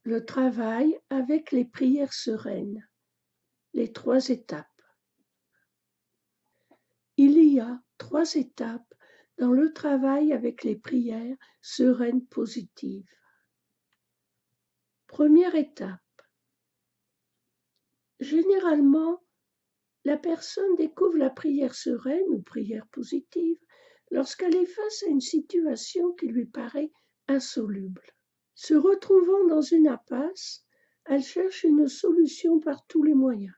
Le travail avec les prières sereines. Les 3 étapes. Il y a 3 étapes dans le travail avec les prières sereines positives. Première étape. Généralement, la personne découvre la prière sereine ou prière positive lorsqu'elle est face à une situation qui lui paraît insoluble. Se retrouvant dans une impasse, elle cherche une solution par tous les moyens.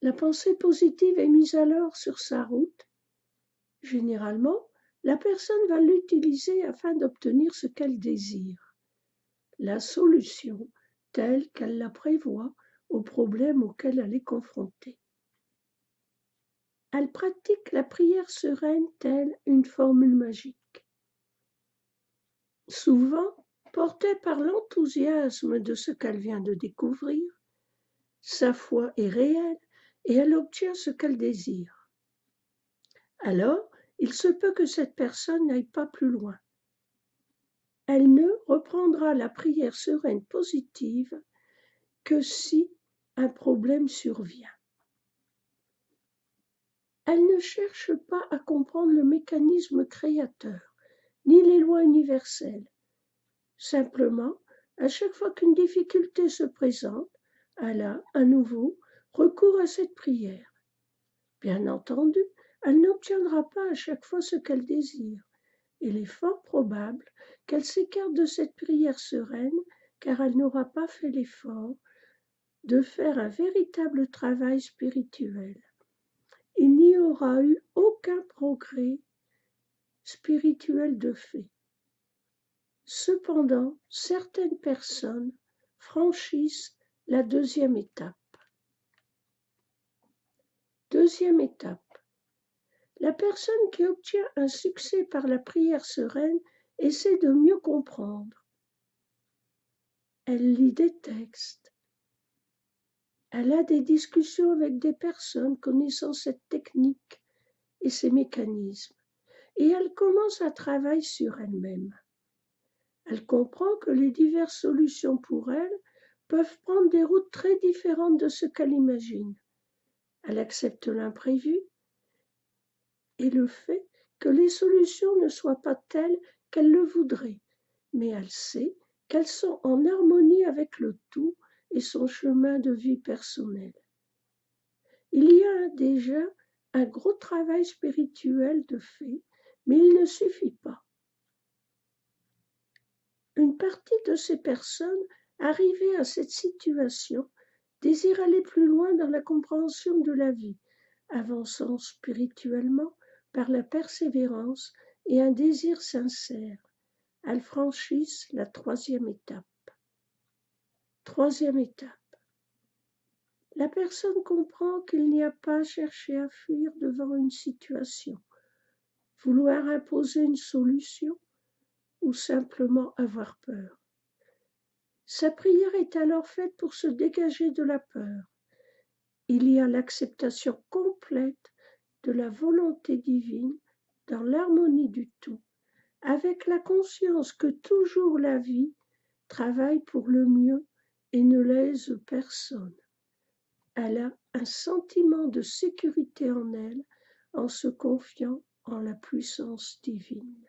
La pensée positive est mise alors sur sa route. Généralement, la personne va l'utiliser afin d'obtenir ce qu'elle désire, la solution telle qu'elle la prévoit au problème auquel elle est confrontée. Elle pratique la prière sereine telle une formule magique. Souvent, portée par l'enthousiasme de ce qu'elle vient de découvrir, sa foi est réelle et elle obtient ce qu'elle désire. Alors, il se peut que cette personne n'aille pas plus loin. Elle ne reprendra la prière sereine positive que si un problème survient. Elle ne cherche pas à comprendre le mécanisme créateur, ni les lois universelles. Simplement, à chaque fois qu'une difficulté se présente, elle a à nouveau recours à cette prière. Bien entendu, elle n'obtiendra pas à chaque fois ce qu'elle désire. Il est fort probable qu'elle s'écarte de cette prière sereine car elle n'aura pas fait l'effort de faire un véritable travail spirituel. Il n'y aura eu aucun progrès spirituel de fait. Cependant, certaines personnes franchissent la deuxième étape. Deuxième étape. La personne qui obtient un succès par la prière sereine essaie de mieux comprendre. Elle lit des textes. Elle a des discussions avec des personnes connaissant cette technique et ses mécanismes, et elle commence un travail sur elle-même. Elle comprend que les diverses solutions pour elle peuvent prendre des routes très différentes de ce qu'elle imagine. Elle accepte l'imprévu et le fait que les solutions ne soient pas telles qu'elle le voudrait, mais elle sait qu'elles sont en harmonie avec le tout et son chemin de vie personnel. Il y a déjà un gros travail spirituel de fait, mais il ne suffit pas. Une partie de ces personnes arrivées à cette situation désirent aller plus loin dans la compréhension de la vie, avançant spirituellement par la persévérance et un désir sincère. Elles franchissent la 3e étape. 3e étape. La personne comprend qu'il n'y a pas à chercher à fuir devant une situation, vouloir imposer une solution ou simplement avoir peur. Sa prière est alors faite pour se dégager de la peur. Il y a l'acceptation complète de la volonté divine dans l'harmonie du tout, avec la conscience que toujours la vie travaille pour le mieux et ne lèse personne. Elle a un sentiment de sécurité en elle en se confiant en la puissance divine.